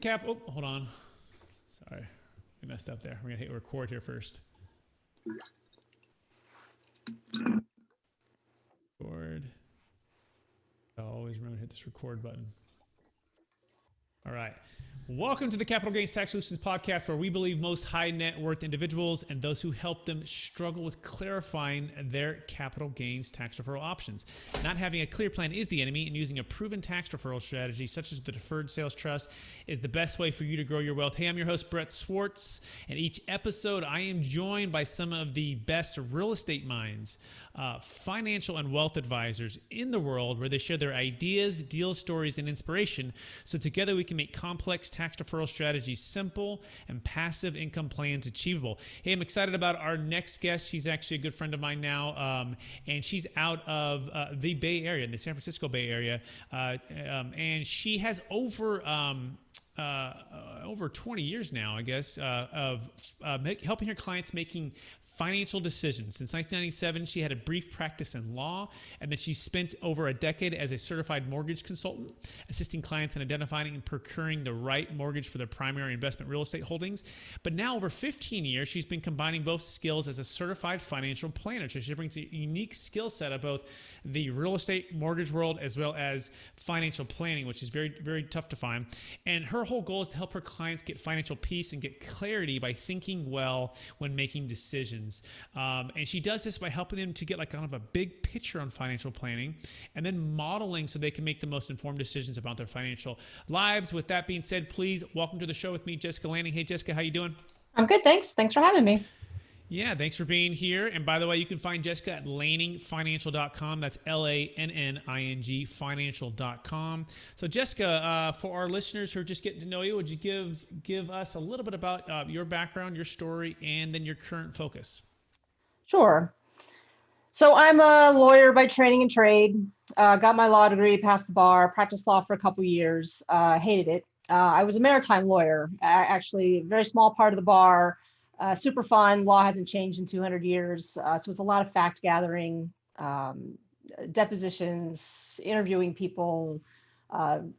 Oh, hold on. Sorry, we messed up there. We're gonna hit record here first. Record. I'll always remember to hit this record button. All right. Welcome to the Capital Gains Tax Solutions podcast, where we believe most high net worth individuals and those who help them struggle with clarifying their capital gains tax deferral options. Not having a clear plan is the enemy, and using a proven tax deferral strategy such as the Deferred Sales Trust is the best way for you to grow your wealth. Hey, I'm your host, Brett Swarts, and each episode I am joined by some of the best real estate minds, financial and wealth advisors in the world, where they share their ideas, deal stories, and inspiration, so together we can make complex tax deferral strategies simple and passive income plans achievable. Hey, I'm excited about our next guest. She's actually a good friend of mine now, and she's out of the Bay Area, in the San Francisco Bay Area, and she has over 20 years now, I guess, of helping her clients making financial decisions. Since 1997, she had a brief practice in law, and then she spent over a decade as a certified mortgage consultant, assisting clients in identifying and procuring the right mortgage for their primary investment real estate holdings. But now, over 15 years, she's been combining both skills as a certified financial planner. So she brings a unique skill set of both the real estate mortgage world as well as financial planning, which is very, very tough to find. And her whole goal is to help her clients get financial peace and get clarity by thinking well when making decisions. And she does this by helping them to get like kind of a big picture on financial planning and then modeling so they can make the most informed decisions about their financial lives. With that being said, please welcome to the show with me, Jessica Lanning. Hey, Jessica, how you doing? I'm good, thanks. Thanks for having me. Yeah, thanks for being here. And by the way, you can find Jessica at lanningfinancial.com. That's LANNING financial.com. So Jessica, for our listeners who are just getting to know you, would you give us a little bit about your background, your story, and then your current focus? Sure. So I'm a lawyer by training and trade. Got my law degree, passed the bar, practiced law for a couple of years, hated it. I was a maritime lawyer, actually a very small part of the bar. Super fun. Law hasn't changed in 200 years. So it's a lot of fact gathering, depositions, interviewing people,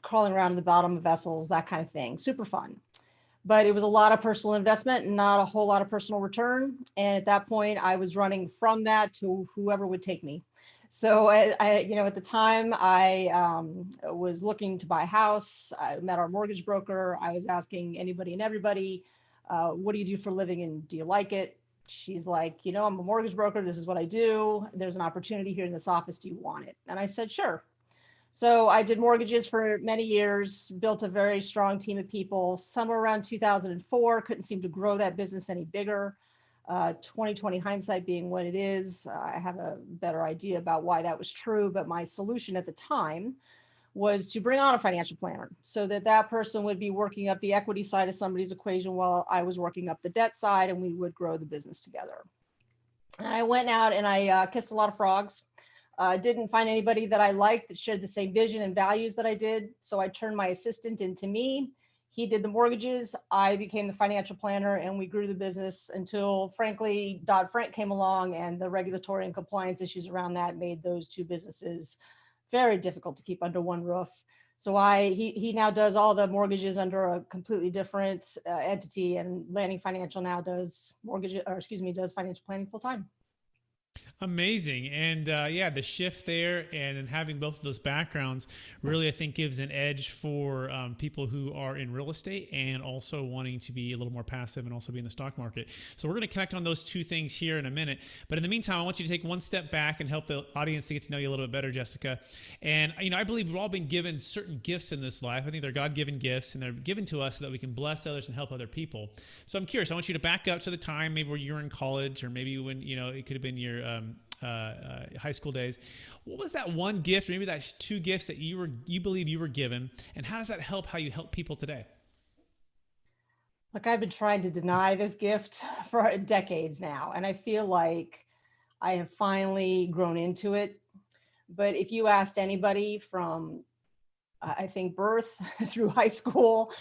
crawling around in the bottom of vessels, that kind of thing. Super fun. But it was a lot of personal investment and not a whole lot of personal return. And at that point, I was running from that to whoever would take me. So at the time, I was looking to buy a house. I met our mortgage broker. I was asking anybody and everybody, what do you do for a living and do you like it? She's like, I'm a mortgage broker. This is what I do. There's an opportunity here in this office. Do you want it? And I said, sure. So I did mortgages for many years, built a very strong team of people. Somewhere around 2004, couldn't seem to grow that business any bigger. 2020 hindsight being what it is, I have a better idea about why that was true. But my solution at the time was to bring on a financial planner so that person would be working up the equity side of somebody's equation while I was working up the debt side, and we would grow the business together. And I went out and I kissed a lot of frogs. Didn't find anybody that I liked that shared the same vision and values that I did. So I turned my assistant into me. He did the mortgages. I became the financial planner, and we grew the business until, frankly, Dodd-Frank came along, and the regulatory and compliance issues around that made those two businesses very difficult to keep under one roof. So he now does all the mortgages under a completely different entity, and Lanning Financial now does does financial planning full time. Amazing. And the shift there and then having both of those backgrounds really, I think, gives an edge for people who are in real estate and also wanting to be a little more passive and also be in the stock market. So we're going to connect on those two things here in a minute. But in the meantime, I want you to take one step back and help the audience to get to know you a little bit better, Jessica. And, I believe we've all been given certain gifts in this life. I think they're God-given gifts, and they're given to us so that we can bless others and help other people. So I'm curious. I want you to back up to the time maybe where you were in college, or maybe when, it could have been your high school days. What was that one gift, or maybe that's two gifts that you believe you were given, and how does that help how you help people today? Look, I've been trying to deny this gift for decades now, and I feel like I have finally grown into it. But if you asked anybody from, I think, birth through high school,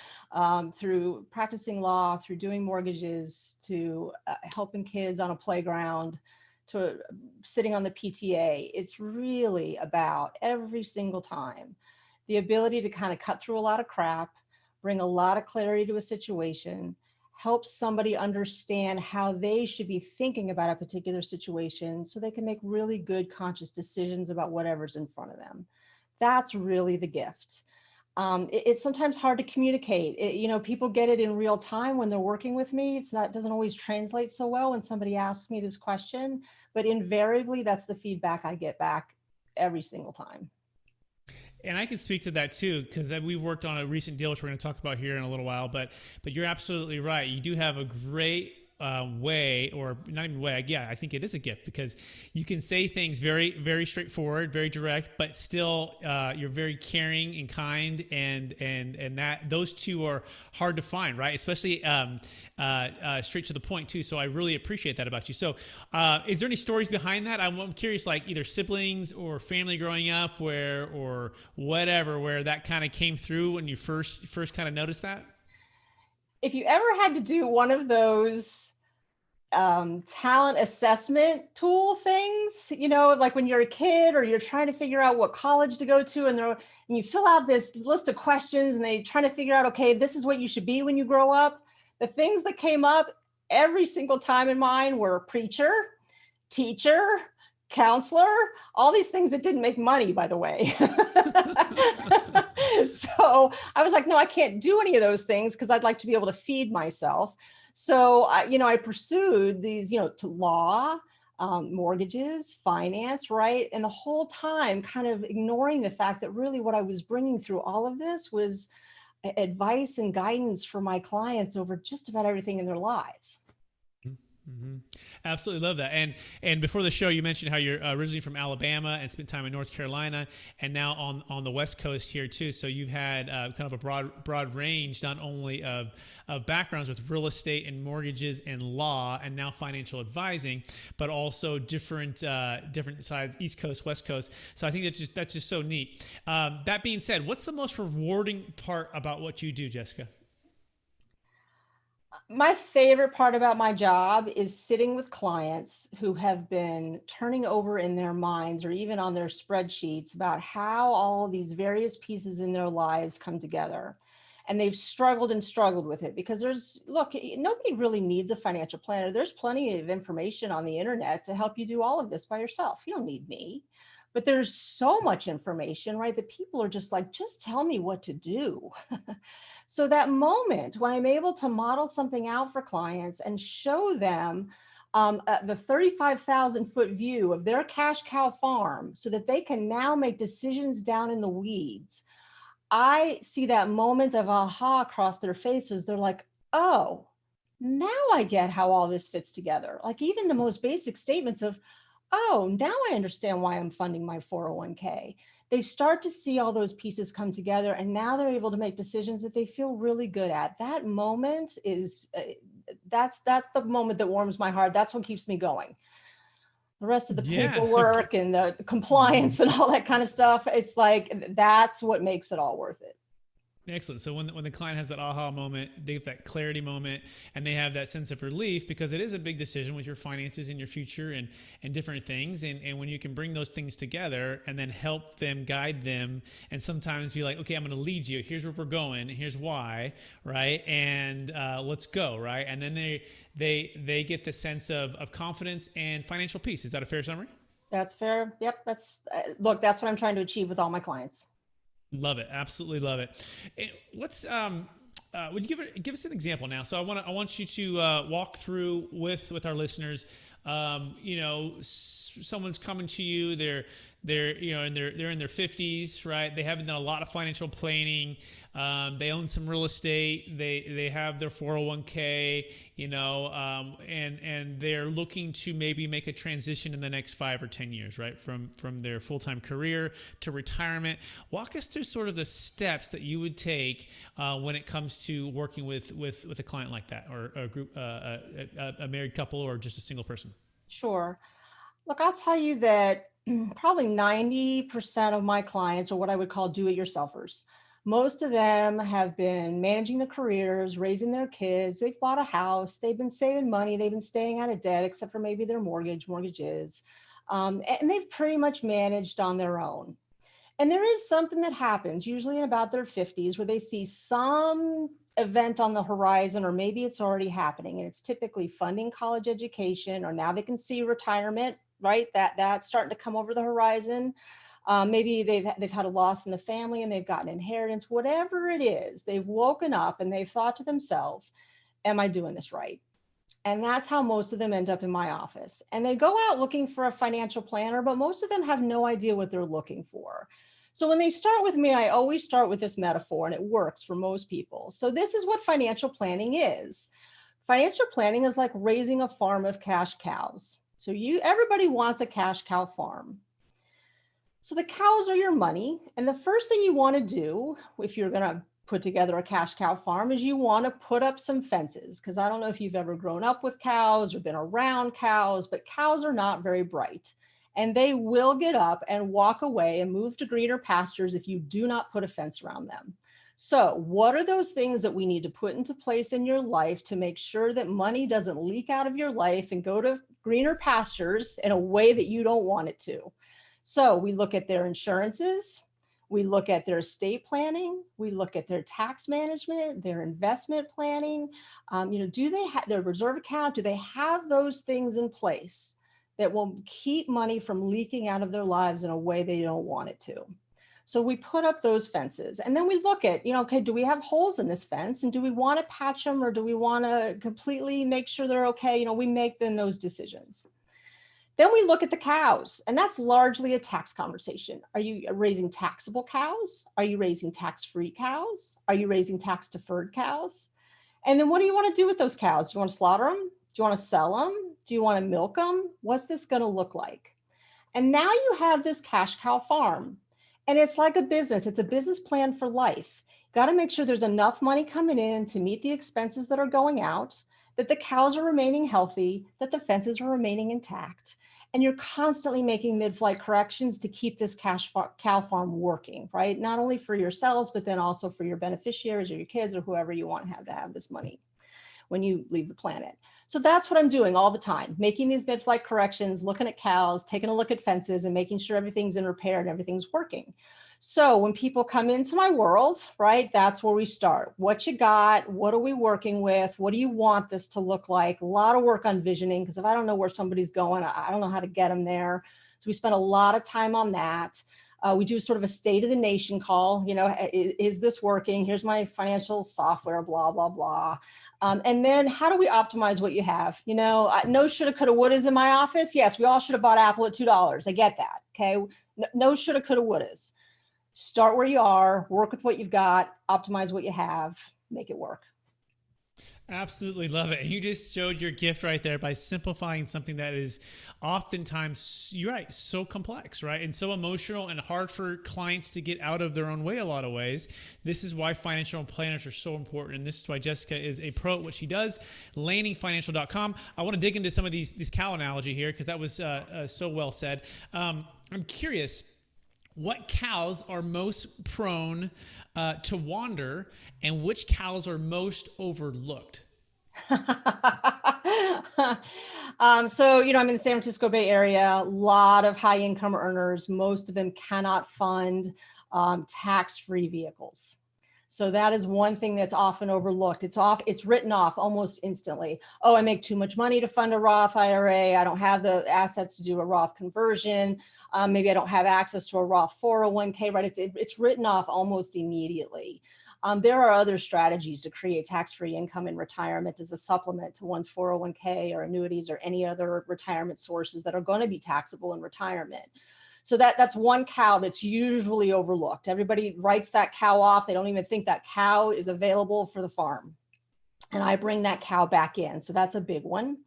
through practicing law, through doing mortgages, to helping kids on a playground, to sitting on the PTA, it's really about every single time the ability to kind of cut through a lot of crap, bring a lot of clarity to a situation, help somebody understand how they should be thinking about a particular situation so they can make really good conscious decisions about whatever's in front of them. That's really the gift. It's sometimes hard to communicate. People get it in real time when they're working with me. It doesn't always translate so well when somebody asks me this question, but invariably that's the feedback I get back every single time. And I can speak to that too, because we've worked on a recent deal, which we're going to talk about here in a little while. But you're absolutely right. You do have a great way, or not even way. Yeah, I think it is a gift because you can say things very, very straightforward, very direct, but still you're very caring and kind, and that those two are hard to find, right? Especially straight to the point too. So I really appreciate that about you. So is there any stories behind that? I'm curious, like either siblings or family growing up, or whatever, where that kind of came through when you first kind of noticed that. If you ever had to do one of those talent assessment tool things, like when you're a kid or you're trying to figure out what college to go to, and you fill out this list of questions and they trying to figure out, okay, this is what you should be when you grow up. The things that came up every single time in mine were preacher, teacher, counselor, all these things that didn't make money, by the way. So I was like, no, I can't do any of those things because I'd like to be able to feed myself. So I pursued these, to law, mortgages, finance, right? And the whole time kind of ignoring the fact that really what I was bringing through all of this was advice and guidance for my clients over just about everything in their lives. Mm-hmm. Absolutely love that. And before the show, you mentioned how you're originally from Alabama and spent time in North Carolina, and now on the West Coast here too. So you've had kind of a broad range, not only of backgrounds with real estate and mortgages and law, and now financial advising, but also different sides, East Coast, West Coast. So I think that's just so neat. That being said, what's the most rewarding part about what you do, Jessica? My favorite part about my job is sitting with clients who have been turning over in their minds or even on their spreadsheets about how all of these various pieces in their lives come together. And they've struggled with it because nobody really needs a financial planner. There's plenty of information on the internet to help you do all of this by yourself. You don't need me. But there's so much information, right, that people are just like, just tell me what to do. So that moment when I'm able to model something out for clients and show them the 35,000 foot view of their cash cow farm so that they can now make decisions down in the weeds, I see that moment of aha across their faces. They're like, oh, now I get how all this fits together. Like even the most basic statements of, oh, now I understand why I'm funding my 401k. They start to see all those pieces come together, and now they're able to make decisions that they feel really good at. That moment is, that's the moment that warms my heart. That's what keeps me going. The rest of the paperwork and the compliance and all that kind of stuff, it's like, that's what makes it all worth it. Excellent. So when the client has that aha moment, they get that clarity moment, and they have that sense of relief because it is a big decision with your finances and your future and different things. And when you can bring those things together and then help them, guide them, and sometimes be like, okay, I'm going to lead you. Here's where we're going. Here's why, right? And let's go, right? And then they get the sense of confidence and financial peace. Is that a fair summary? That's fair. Yep. That's look, that's what I'm trying to achieve with all my clients. Love it. Absolutely love it. And what's would you give us an example now? So I want you to walk through with our listeners. Someone's coming to you. They're in their 50s, right? They haven't done a lot of financial planning. They own some real estate. They have their 401k, and they're looking to maybe make a transition in the next 5 or 10 years, right? From their full-time career to retirement. Walk us through sort of the steps that you would take when it comes to working with a client like that, or a group, a married couple, or just a single person. Sure. Look, I'll tell you that probably 90% of my clients are what I would call do-it-yourselfers. Most of them have been managing their careers, raising their kids. They've bought a house. They've been saving money. They've been staying out of debt, except for maybe their mortgages. And they've pretty much managed on their own. And there is something that happens usually in about their 50s where they see some event on the horizon, or maybe it's already happening. And it's typically funding college education, or now they can see retirement, right? That's starting to come over the horizon. Maybe they've had a loss in the family and they've gotten inheritance, whatever it is, they've woken up and they've thought to themselves, am I doing this right? And that's how most of them end up in my office. And they go out looking for a financial planner, but most of them have no idea what they're looking for. So when they start with me, I always start with this metaphor, and it works for most people. So this is what financial planning is. Financial planning is like raising a farm of cash cows. So everybody wants a cash cow farm. So the cows are your money. And the first thing you want to do, if you're going to put together a cash cow farm, is you want to put up some fences. Because I don't know if you've ever grown up with cows or been around cows, but cows are not very bright. And they will get up and walk away and move to greener pastures if you do not put a fence around them. So what are those things that we need to put into place in your life to make sure that money doesn't leak out of your life and go to greener pastures in a way that you don't want it to? So we look at their insurances, we look at their estate planning, we look at their tax management, their investment planning. Do they have their reserve account? Do they have those things in place that will keep money from leaking out of their lives in a way they don't want it to? So we put up those fences, and then we look at, okay, do we have holes in this fence, and do we want to patch them, or do we want to completely make sure they're okay? We make then those decisions. Then we look at the cows, and that's largely a tax conversation. Are you raising taxable cows? Are you raising tax-free cows? Are you raising tax-deferred cows? And then what do you want to do with those cows? Do you want to slaughter them? Do you want to sell them? Do you want to milk them? What's this going to look like? And now you have this cash cow farm, and it's like a business. It's a business plan for life. Got to make sure there's enough money coming in to meet the expenses that are going out, that the cows are remaining healthy, that the fences are remaining intact. And you're constantly making mid-flight corrections to keep this cow farm working, right? Not only for yourselves, but then also for your beneficiaries or your kids or whoever you want to have this money when you leave the planet. So that's what I'm doing all the time, making these mid-flight corrections, looking at cows, taking a look at fences, and making sure everything's in repair and everything's working. So when people come into my world, right, that's where we start. What you got? What are we working with? What do you want this to look like? A lot of work on visioning, because if I don't know where somebody's going, I don't know how to get them there. So we spend a lot of time on that. We do sort of a state of the nation call, is this working? Here's my financial software, blah, blah, blah. And then how do we optimize what you have? No shoulda, coulda, wouldas in my office. Yes, we all should have bought Apple at $2. I get that. Okay. No shoulda, coulda, wouldas. Start where you are, work with what you've got, optimize what you have, make it work. Absolutely love it. And you just showed your gift right there by simplifying something that is oftentimes, you're right, so complex, right? And so emotional and hard for clients to get out of their own way a lot of ways. This is why financial planners are so important. And this is why Jessica is a pro at what she does. LanningFinancial.com. I want to dig into some of these cow analogy here because that was so well said. I'm curious, what cows are most prone to wander, and which cows are most overlooked? So, I'm in the San Francisco Bay Area, a lot of high income earners. Most of them cannot fund tax-free vehicles. So that is one thing that's often overlooked. It's written off almost instantly. Oh, I make too much money to fund a Roth IRA. I don't have the assets to do a Roth conversion. Maybe I don't have access to a Roth 401k, right? It's written off almost immediately. There are other strategies to create tax-free income in retirement as a supplement to one's 401k or annuities or any other retirement sources that are going to be taxable in retirement. So that's one cow that's usually overlooked. Everybody writes that cow off. They don't even think that cow is available for the farm. And I bring that cow back in. So that's a big one.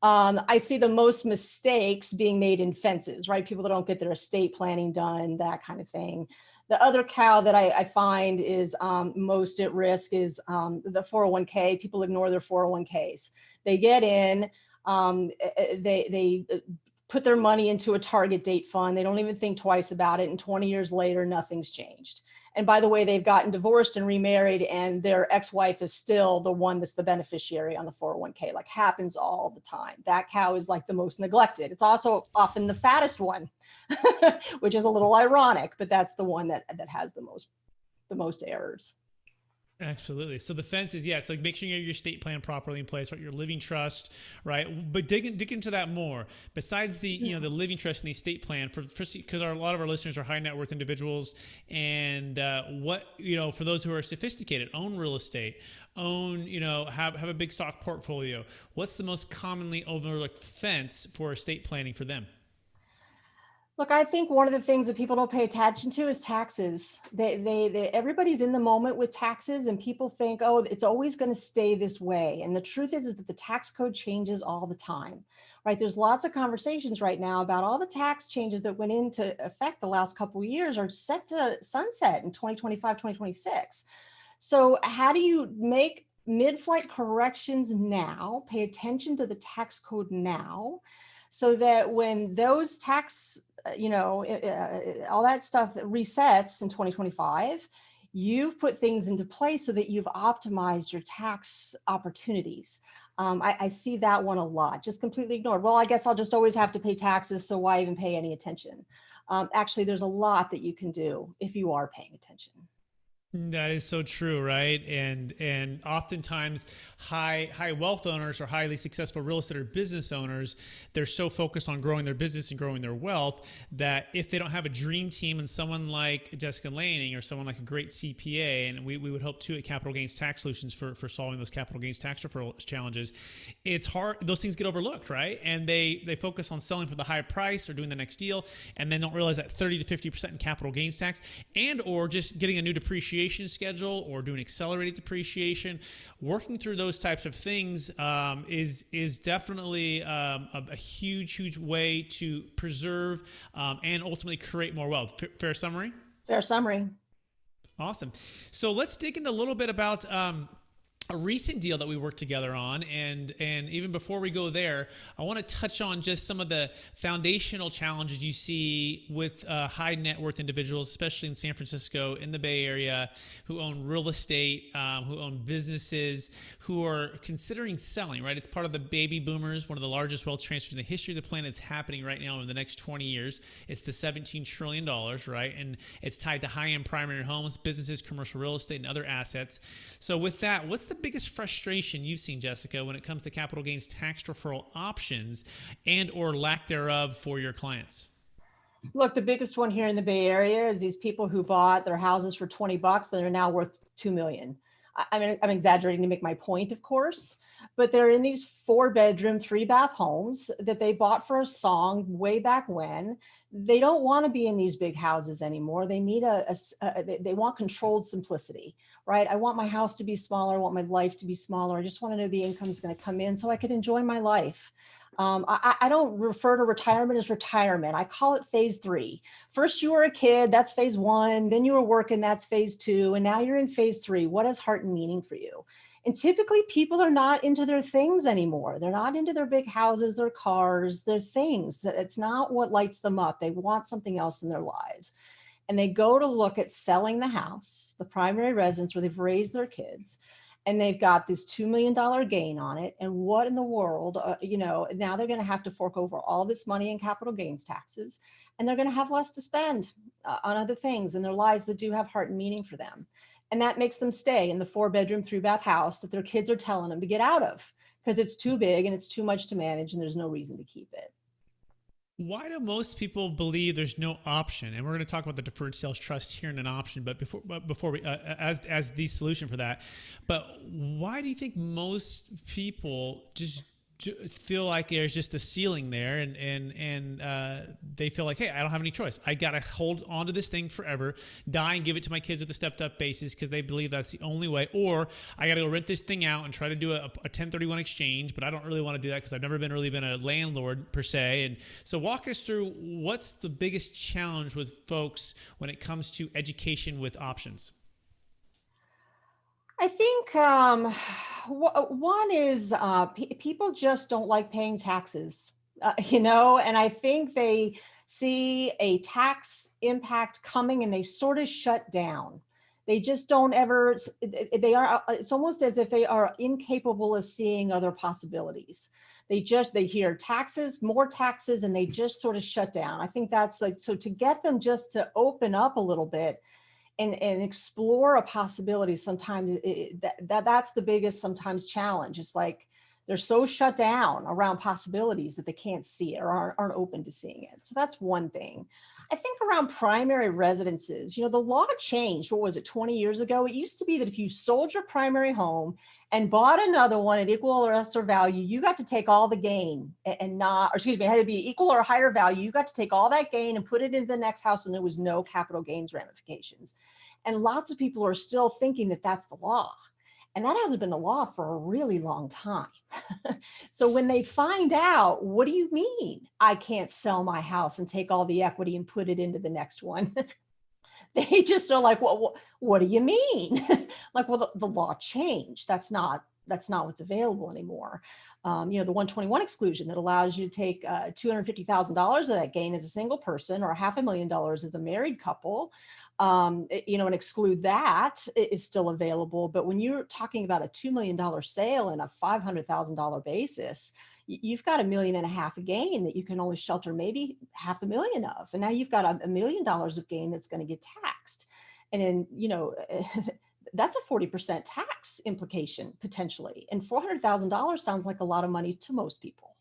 I see the most mistakes being made in fences, right? People that don't get their estate planning done, that kind of thing. The other cow that I find is most at risk is the 401k. People ignore their 401ks. They get in, they put their money into a target date fund. They don't even think twice about it. And 20 years later, nothing's changed. And by the way, they've gotten divorced and remarried, and their ex-wife is still the one that's the beneficiary on the 401k. Like, happens all the time. That cow is like the most neglected. It's also often the fattest one, which is a little ironic, but that's the one that has the most errors. Absolutely. So the fence is, yes, like make sure you have your estate plan properly in place, right? Your living trust, right? But dig into that more. Besides the, the living trust and the estate plan, because a lot of our listeners are high net worth individuals, and for those who are sophisticated, own real estate, have a big stock portfolio. What's the most commonly overlooked fence for estate planning for them? Look, I think one of the things that people don't pay attention to is taxes. Everybody's in the moment with taxes, and people think, oh, it's always going to stay this way. And the truth is that the tax code changes all the time, right? There's lots of conversations right now about all the tax changes that went into effect the last couple of years are set to sunset in 2025, 2026. So how do you make mid-flight corrections now, pay attention to the tax code now, so that when those tax all that stuff resets in 2025, you've put things into place so that you've optimized your tax opportunities. I see that one a lot, just completely ignored. Well, I guess I'll just always have to pay taxes, so why even pay any attention? Actually, there's a lot that you can do if you are paying attention. That is so true, right? And oftentimes high wealth owners or highly successful real estate or business owners, they're so focused on growing their business and growing their wealth that if they don't have a dream team and someone like Jessica Lanning or someone like a great CPA, and we would hope too at Capital Gains Tax Solutions for solving those capital gains tax referral challenges, it's hard. Those things get overlooked, right? And they focus on selling for the high price or doing the next deal, and then don't realize that 30 to 50% in capital gains tax, and or just getting a new depreciation schedule or doing accelerated depreciation. Working through those types of things is definitely a huge way to preserve and ultimately create more wealth. Fair summary? Fair summary. Awesome. So let's dig into a little bit about a recent deal that we worked together on, and even before we go there, I want to touch on just some of the foundational challenges you see with high net worth individuals, especially in San Francisco, in the Bay Area, who own real estate, who own businesses, who are considering selling, right? It's part of the baby boomers, one of the largest wealth transfers in the history of the planet. It's happening right now in the next 20 years. It's the $17 trillion, right? And it's tied to high-end primary homes, businesses, commercial real estate, and other assets. So with that, what's the biggest frustration you've seen, Jessica, when it comes to capital gains tax deferral options and or lack thereof for your clients? Look, the biggest one here in the Bay Area is these people who bought their houses for $20 and are now worth $2 million. I mean, I'm exaggerating to make my point, of course, but they're in these 4-bedroom, 3-bath homes that they bought for a song way back when. They don't want to be in these big houses anymore. They need they want controlled simplicity, right? I want my house to be smaller. I want my life to be smaller. I just want to know the income is going to come in so I could enjoy my life. I don't refer to retirement as retirement. I call it phase 3. First, you were a kid, that's phase 1. Then you were working, that's phase 2. And now you're in phase 3. What has heart and meaning for you? And typically people are not into their things anymore. They're not into their big houses, their cars, their things. It's not what lights them up. They want something else in their lives. And they go to look at selling the house, the primary residence where they've raised their kids, and they've got this $2 million gain on it. And what in the world, now they're going to have to fork over all this money in capital gains taxes, and they're going to have less to spend on other things in their lives that do have heart and meaning for them. And that makes them stay in the 4-bedroom, 3-bath house that their kids are telling them to get out of because it's too big and it's too much to manage and there's no reason to keep it. Why do most people believe there's no option? And we're going to talk about the Deferred Sales Trust here in an option, but before we, as the solution for that. But why do you think most people just feel like there's just a ceiling there, and they feel like, hey, I don't have any choice. I got to hold on to this thing forever, die and give it to my kids with a stepped up basis because they believe that's the only way, or I got to go rent this thing out and try to do a 1031 exchange, but I don't really want to do that because I've never really been a landlord per se. And so walk us through what's the biggest challenge with folks when it comes to education with options. I think one is people just don't like paying taxes, and I think they see a tax impact coming and they sort of shut down. They just don't ever, they are, it's almost as if they are incapable of seeing other possibilities. They hear taxes, more taxes, and they just sort of shut down. I think that's like, so to get them just to open up a little bit and explore a possibility, sometimes that's the biggest sometimes challenge. It's like they're so shut down around possibilities that they can't see it or aren't open to seeing it. So that's one thing. I think around primary residences, the law changed. What was it, 20 years ago? It used to be that if you sold your primary home and bought another one at equal or lesser value, you got to take all the gain and not, or excuse me, it had to be equal or higher value. You got to take all that gain and put it into the next house, and there was no capital gains ramifications. And lots of people are still thinking that that's the law. And that hasn't been the law for a really long time. So when they find out, what do you mean I can't sell my house and take all the equity and put it into the next one? They just are like, well, what do you mean? Like, well, the law changed. That's not what's available anymore. The 121 exclusion that allows you to take $250,000 of that gain as a single person, or $500,000 as a married couple, and exclude that, is still available. But when you're talking about a $2 million sale and a $500,000 basis, you've got $1.5 million of gain that you can only shelter maybe $500,000 of. And now you've got $1 million of gain that's going to get taxed. And then, that's a 40% tax implication potentially. And $400,000 sounds like a lot of money to most people.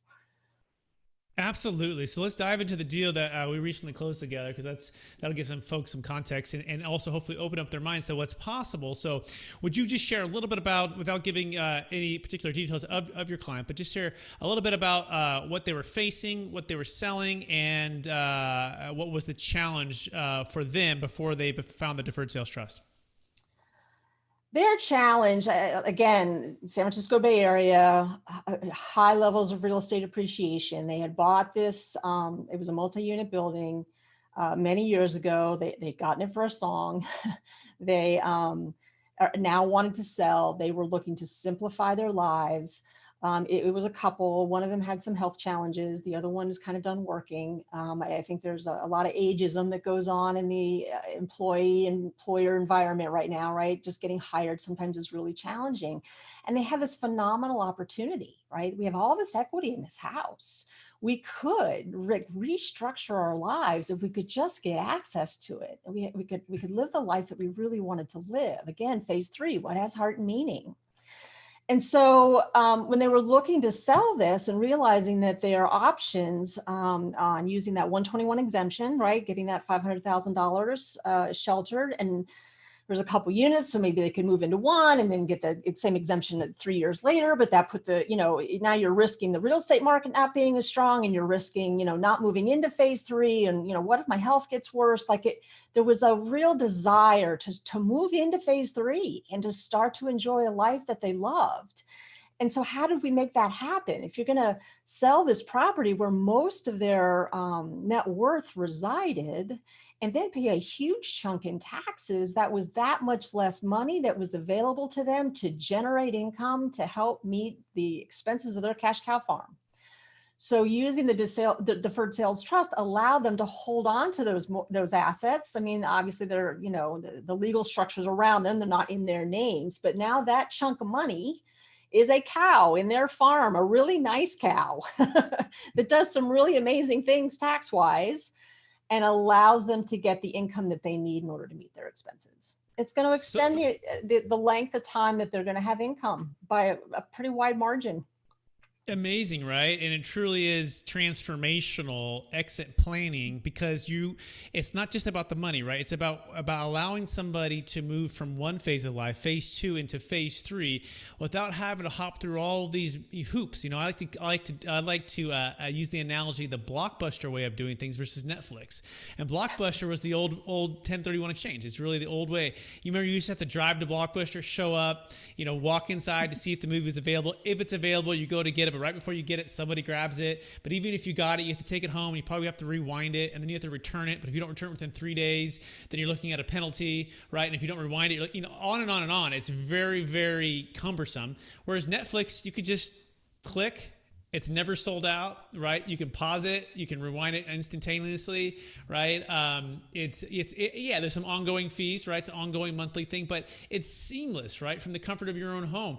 Absolutely. So let's dive into the deal that we recently closed together, because that'll give some folks some context and also hopefully open up their minds to what's possible. So would you just share a little bit about, without giving any particular details of your client, but just share a little bit about what they were facing, what they were selling, and what was the challenge for them before they found the Deferred Sales Trust? Their challenge, again, San Francisco Bay Area, high levels of real estate appreciation. They had bought this, it was a multi-unit building many years ago. They'd gotten it for a song. They now wanted to sell. They were looking to simplify their lives. It was a couple. One of them had some health challenges. The other one is kind of done working. I think there's a lot of ageism that goes on in the employer environment right now, right? Just getting hired sometimes is really challenging. And they have this phenomenal opportunity, right? We have all this equity in this house. We could restructure our lives if we could just get access to it. We could live the life that we really wanted to live. Again, phase 3, what has heart and meaning? And so when they were looking to sell this and realizing that their options on using that 121 exemption, right, getting that $500,000 sheltered, and there's a couple units, so maybe they could move into one and then get the same exemption 3 years later, but that put now you're risking the real estate market not being as strong, and you're risking, not moving into phase 3. And, what if my health gets worse? There was a real desire to move into phase 3 and to start to enjoy a life that they loved. And so how did we make that happen? If you're going to sell this property where most of their net worth resided, and then pay a huge chunk in taxes, that was that much less money that was available to them to generate income to help meet the expenses of their cash cow farm. So using the Deferred Sales Trust allowed them to hold on to those assets. I mean, obviously they're, the legal structures around them, they're not in their names, but now that chunk of money is a cow in their farm, a really nice cow that does some really amazing things tax-wise, and allows them to get the income that they need in order to meet their expenses. It's going to extend the length of time that they're going to have income by a pretty wide margin. Amazing, right? And it truly is transformational exit planning, because it's not just about the money, right? It's about allowing somebody to move from one phase of life, phase 2, into phase 3, without having to hop through all of these hoops. I like to use the analogy, the Blockbuster way of doing things versus Netflix. And Blockbuster was the old 1031 exchange. It's really the old way. You remember you used to have to drive to Blockbuster, show up, walk inside to see if the movie is available. If it's available, you go to get it. But right before you get it, somebody grabs it. But even if you got it, you have to take it home, and you probably have to rewind it, and then you have to return it. But if you don't return it within 3 days, then you're looking at a penalty, right? And if you don't rewind it, on and on and on. It's very, very cumbersome. Whereas Netflix, you could just click, It's never sold out, right? You can pause it, you can rewind it instantaneously, right? Yeah, there's some ongoing fees, right? It's an ongoing monthly thing, but it's seamless, right? From the comfort of your own home.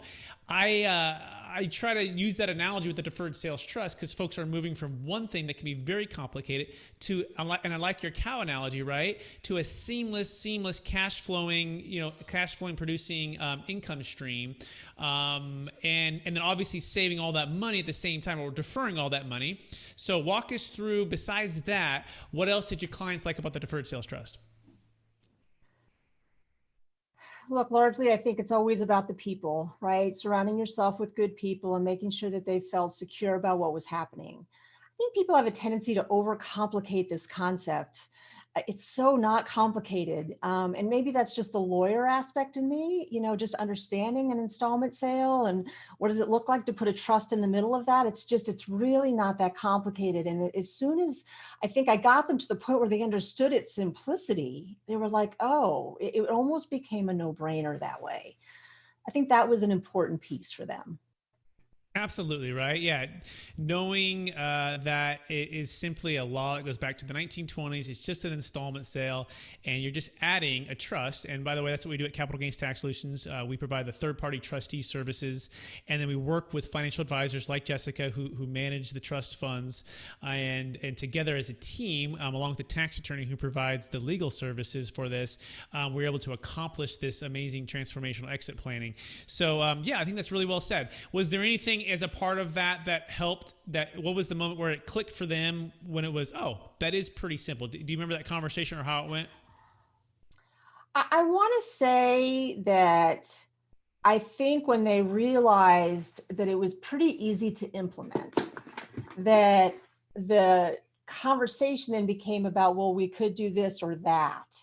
I try to use that analogy with the deferred sales trust because folks are moving from one thing that can be very complicated to, and I like your cow analogy, right? To a seamless cash flowing, producing income stream, and then obviously saving all that money at the same time, or deferring all that money. So walk us through. Besides that, what else did your clients like about the deferred sales trust? Look, largely, I think it's always about the people, right? Surrounding yourself with good people and making sure that they felt secure about what was happening. I think people have a tendency to overcomplicate this concept. It's so not complicated. And maybe that's just the lawyer aspect in me, just understanding an installment sale and what does it look like to put a trust in the middle of that. It's really not that complicated. And as soon as I think I got them to the point where they understood its simplicity, they were like, oh, it almost became a no-brainer that way. I think that was an important piece for them. Absolutely, right? Yeah. Knowing that it is simply a law that goes back to the 1920s. It's just an installment sale, and you're just adding a trust. And by the way, that's what we do at Capital Gains Tax Solutions. We provide the third-party trustee services, and then we work with financial advisors like Jessica who manage the trust funds. And together as a team, along with the tax attorney who provides the legal services for this, we're able to accomplish this amazing transformational exit planning. So, yeah, I think that's really well said. Was there anything as a part of that helped? What was the moment where it clicked for them when it was, oh, that is pretty simple? Do you remember that conversation or how it went? I want to say that I think when they realized that it was pretty easy to implement, that the conversation then became about, well, we could do this or that.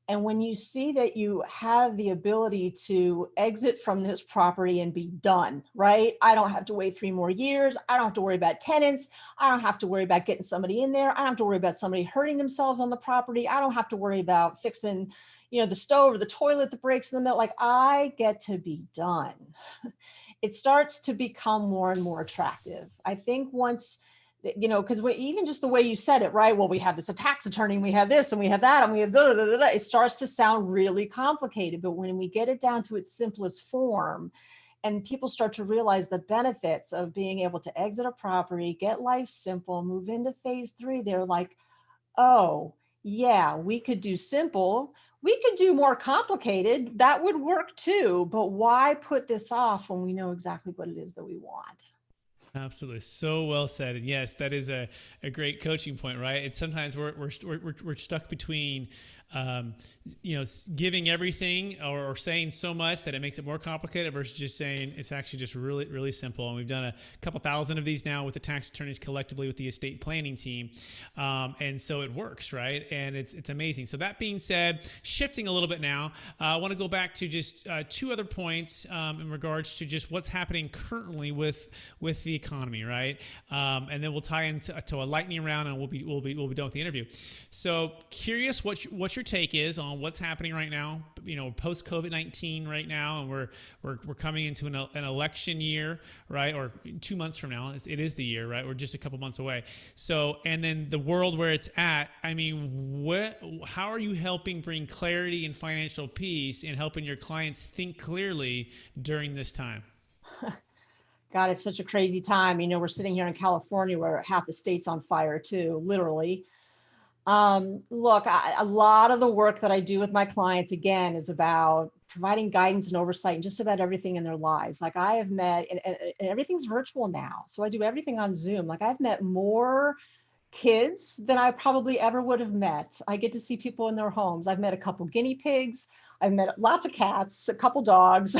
And when you see that you have the ability to exit from this property and be done, right? I don't have to wait 3 more years. I don't have to worry about tenants. I don't have to worry about getting somebody in there. I don't have to worry about somebody hurting themselves on the property. I don't have to worry about fixing, the stove or the toilet that breaks in the middle. Like, I get to be done. It starts to become more and more attractive. I think once, because even just the way you said it, right? Well, we have this a tax attorney, and we have this, and we have that, and we have blah, blah, blah, blah. It starts to sound really complicated. But when we get it down to its simplest form, and people start to realize the benefits of being able to exit a property, get life simple, move into phase 3, they're like, oh, yeah, we could do simple. We could do more complicated. That would work too. But why put this off when we know exactly what it is that we want? Absolutely. So well said. And yes, that is a great coaching point, right? It's sometimes we're stuck between, giving everything or saying so much that it makes it more complicated versus just saying it's actually just really, really simple. And we've done a couple thousand of these now with the tax attorneys collectively with the estate planning team. And so it works, right? And it's amazing. So that being said, shifting a little bit now, I want to go back to just 2 other points in regards to just what's happening currently with the economy, right? And then we'll tie into a lightning round, and we'll be done with the interview. So curious what your take is on what's happening right now, post COVID-19 right now, and we're coming into an election year, right? Or 2 months from now, it is the year, right? We're just a couple months away. So, and then the world where it's at. I mean, how are you helping bring clarity and financial peace and helping your clients think clearly during this time? God, it's such a crazy time. We're sitting here in California where half the state's on fire too, literally. Look, a lot of the work that I do with my clients, again, is about providing guidance and oversight in just about everything in their lives. Like, I have met, and everything's virtual now. So I do everything on Zoom. Like, I've met more kids than I probably ever would have met. I get to see people in their homes. I've met a couple guinea pigs. I've met lots of cats, a couple dogs.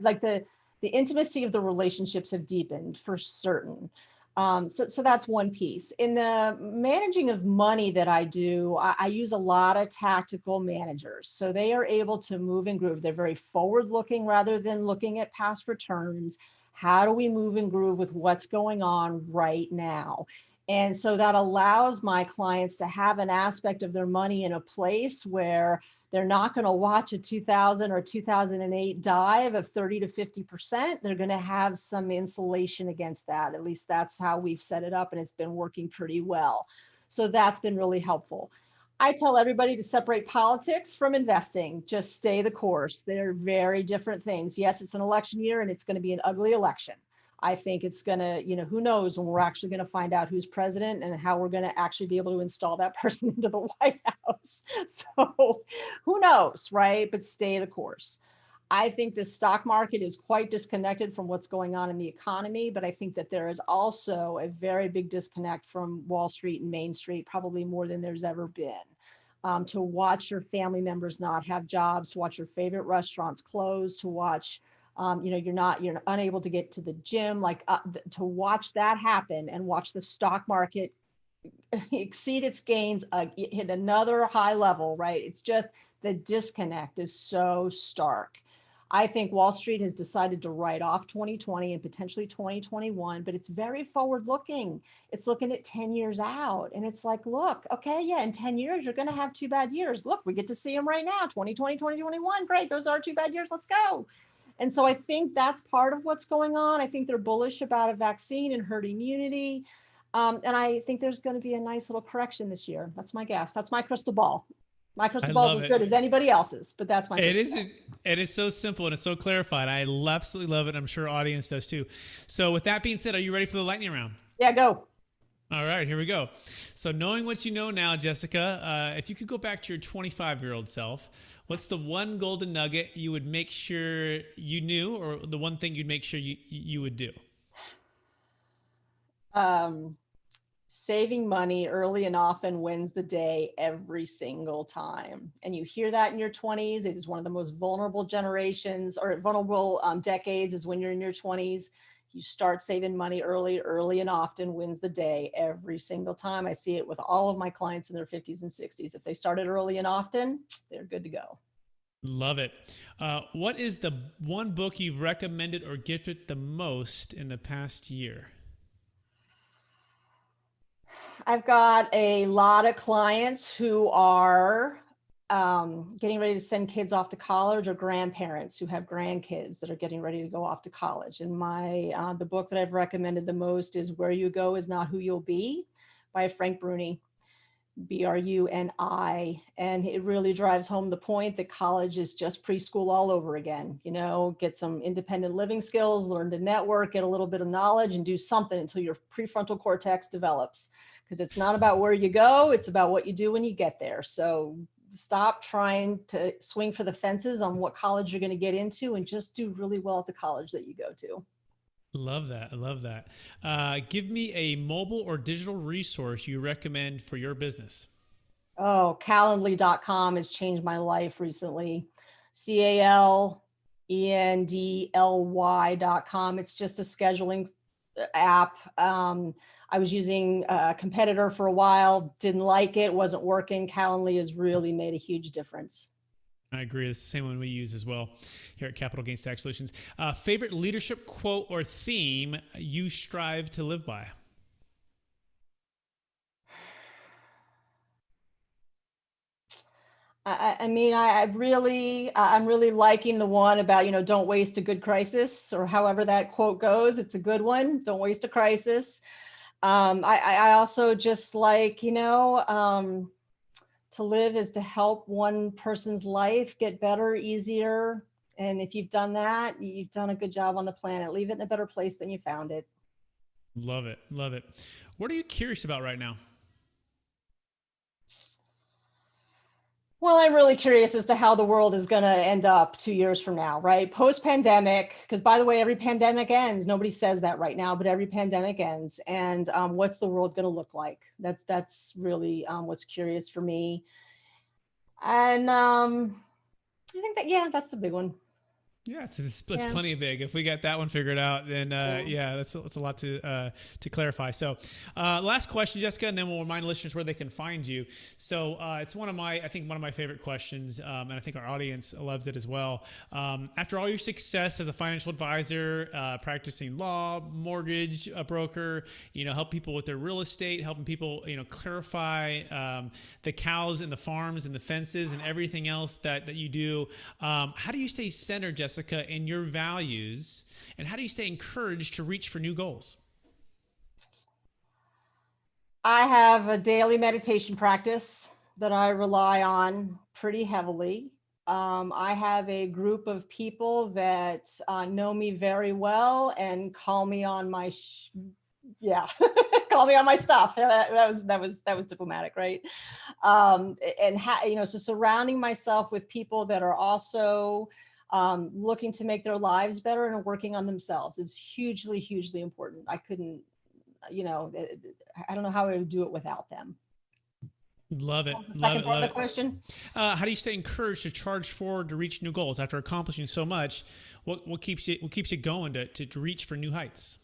Like the intimacy of the relationships have deepened for certain. So that's one piece. In the managing of money that I do, I use a lot of tactical managers. So they are able to move and groove. They're very forward looking rather than looking at past returns. How do we move and groove with what's going on right now? And so that allows my clients to have an aspect of their money in a place where they're not going to watch a 2000 or 2008 dive of 30 to 50%. They're going to have some insulation against that. At least that's how we've set it up, and it's been working pretty well. So that's been really helpful. I tell everybody to separate politics from investing. Just stay the course. They're very different things. Yes, it's an election year and it's going to be an ugly election. I think it's going to, who knows when we're actually going to find out who's president and how we're going to actually be able to install that person into the White House. So who knows, right? But stay the course. I think the stock market is quite disconnected from what's going on in the economy, but I think that there is also a very big disconnect from Wall Street and Main Street, probably more than there's ever been. To watch your family members not have jobs, to watch your favorite restaurants close, to watch, you're unable to get to the gym, to watch that happen and watch the stock market exceed its gains, hit another high level, right? It's just the disconnect is so stark. I think Wall Street has decided to write off 2020 and potentially 2021, but it's very forward looking. It's looking at 10 years out. And it's like, look, okay, yeah, in 10 years, you're going to have 2 bad years. Look, we get to see them right now, 2020, 2021. Great. Those are 2 bad years. Let's go. And so I think that's part of what's going on. I think they're bullish about a vaccine and herd immunity. And I think there's going to be a nice little correction this year. That's my guess. That's my crystal ball. My crystal ball is as good as anybody else's, but that's my crystal ball. It is so simple and it's so clarified. I absolutely love it. I'm sure audience does too. So with that being said, are you ready for the lightning round? Yeah, go. All right, here we go. So knowing what you know now, Jessica, if you could go back to your 25-year-old self, what's the one golden nugget you would make sure you knew, or the one thing you'd make sure you would do? Saving money early and often wins the day every single time. And you hear that in your 20s. It is one of the most vulnerable generations or vulnerable decades is when you're in your 20s. You start saving money early and often wins the day every single time. I see it with all of my clients in their 50s and 60s. If they started early and often, they're good to go. Love it. What is the one book you've recommended or gifted the most in the past year? I've got a lot of clients who are getting ready to send kids off to college, or grandparents who have grandkids that are getting ready to go off to college. And the book that I've recommended the most is Where You Go Is Not Who You'll Be by Frank Bruni, Bruni. And it really drives home the point that college is just preschool all over again. Get some independent living skills, learn to network, get a little bit of knowledge, and do something until your prefrontal cortex develops. Because it's not about where you go, it's about what you do when you get there. So stop trying to swing for the fences on what college you're going to get into, and just do really well at the college that you go to. Love that. I love that. Give me a mobile or digital resource you recommend for your business. Oh, Calendly.com has changed my life recently. CALENDLY.com. It's just a scheduling app. I was using a competitor for a while, didn't like it, wasn't working. Calendly has really made a huge difference. I agree. It's the same one we use as well here at Capital Gains Tax Solutions. Favorite leadership quote or theme you strive to live by? I'm really liking the one about, don't waste a good crisis, or however that quote goes. It's a good one. Don't waste a crisis. I also just like, to live is to help one person's life get better, easier. And if you've done that, you've done a good job on the planet. Leave it in a better place than you found it. Love it. Love it. What are you curious about right now? Well, I'm really curious as to how the world is going to end up 2 years from now, right? Post-pandemic, because by the way, every pandemic ends. Nobody says that right now, but every pandemic ends. And what's the world going to look like? That's really what's curious for me. And I think that, yeah, that's the big one. Yeah, it's Yeah. plenty big. If we got that one figured out, then yeah, that's a lot to clarify. So, last question, Jessica, and then we'll remind listeners where they can find you. So, it's one of my favorite questions, and I think our audience loves it as well. After all your success as a financial advisor, practicing law, mortgage broker, help people with their real estate, helping people, clarify the cows and the farms and the fences and everything else that you do. How do you stay centered, Jessica, in your values, and how do you stay encouraged to reach for new goals? I have a daily meditation practice that I rely on pretty heavily. I have a group of people that know me very well and call me on my call me on my stuff. That was diplomatic, right? So surrounding myself with people that are also looking to make their lives better and working on themselves. It's hugely, hugely important. I couldn't, I don't know how I would do it without them. Love it. What was the Love second it. part Love of the it. question? How do you stay encouraged to charge forward to reach new goals after accomplishing so much? What keeps you going to reach for new heights?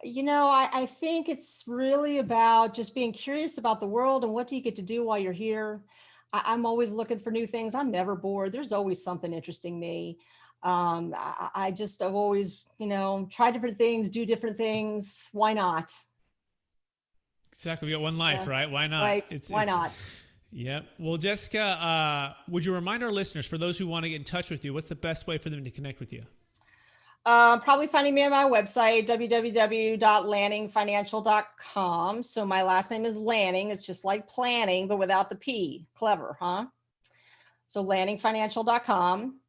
I think it's really about just being curious about the world and what do you get to do while you're here. I'm always looking for new things. I'm never bored. There's always something interesting me. I've always, try different things, do different things. Why not? Exactly. We got one life, Yeah, right? Why not? right. Why not? Yep. Well, Jessica, would you remind our listeners, for those who want to get in touch with you, what's the best way for them to connect with you? Probably finding me on my website, www.lanningfinancial.com. So my last name is Lanning. It's just like planning, but without the P. Clever, huh? So lanningfinancial.com.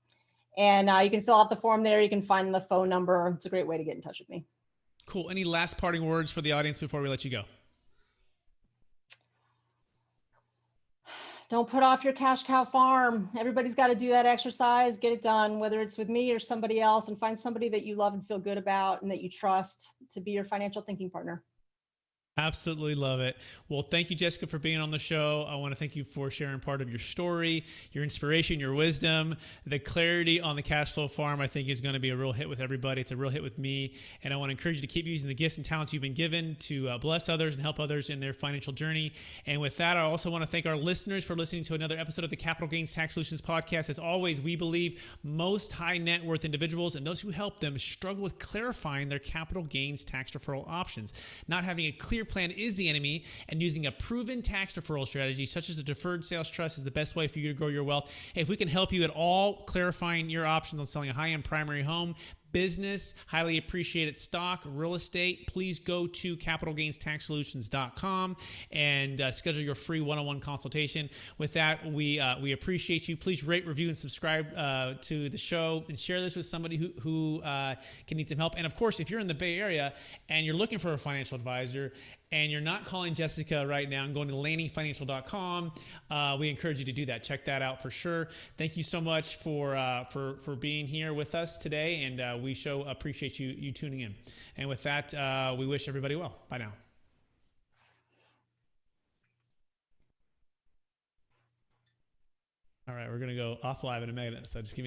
And you can fill out the form there. You can find the phone number. It's a great way to get in touch with me. Cool. Any last parting words for the audience before we let you go? Don't put off your cash cow farm. Everybody's got to do that exercise, get it done, whether it's with me or somebody else, and find somebody that you love and feel good about and that you trust to be your financial thinking partner. Absolutely love it. Well, thank you, Jessica, for being on the show. I want to thank you for sharing part of your story, your inspiration, your wisdom. The clarity on the cash flow farm, I think, is going to be a real hit with everybody. It's a real hit with me. And I want to encourage you to keep using the gifts and talents you've been given to bless others and help others in their financial journey. And with that, I also want to thank our listeners for listening to another episode of the Capital Gains Tax Solutions podcast. As always, we believe most high net worth individuals and those who help them struggle with clarifying their capital gains tax deferral options. Not having a clear plan is the enemy, and using a proven tax deferral strategy such as a deferred sales trust is the best way for you to grow your wealth. Hey, if we can help you at all clarifying your options on selling a high-end primary home, business, highly appreciated stock, real estate, please go to capitalgainstaxsolutions.com and schedule your free one-on-one consultation. With that, we appreciate you. Please rate, review, and subscribe to the show, and share this with somebody who can need some help. And of course, if you're in the Bay Area and you're looking for a financial advisor and you're not calling Jessica right now and going to lanningfinancial.com, we encourage you to do that. Check that out for sure. Thank you so much for being here with us today, and we appreciate you tuning in. And with that, we wish everybody well. Bye now. All right, we're going to go off live in a minute, so just give me a second.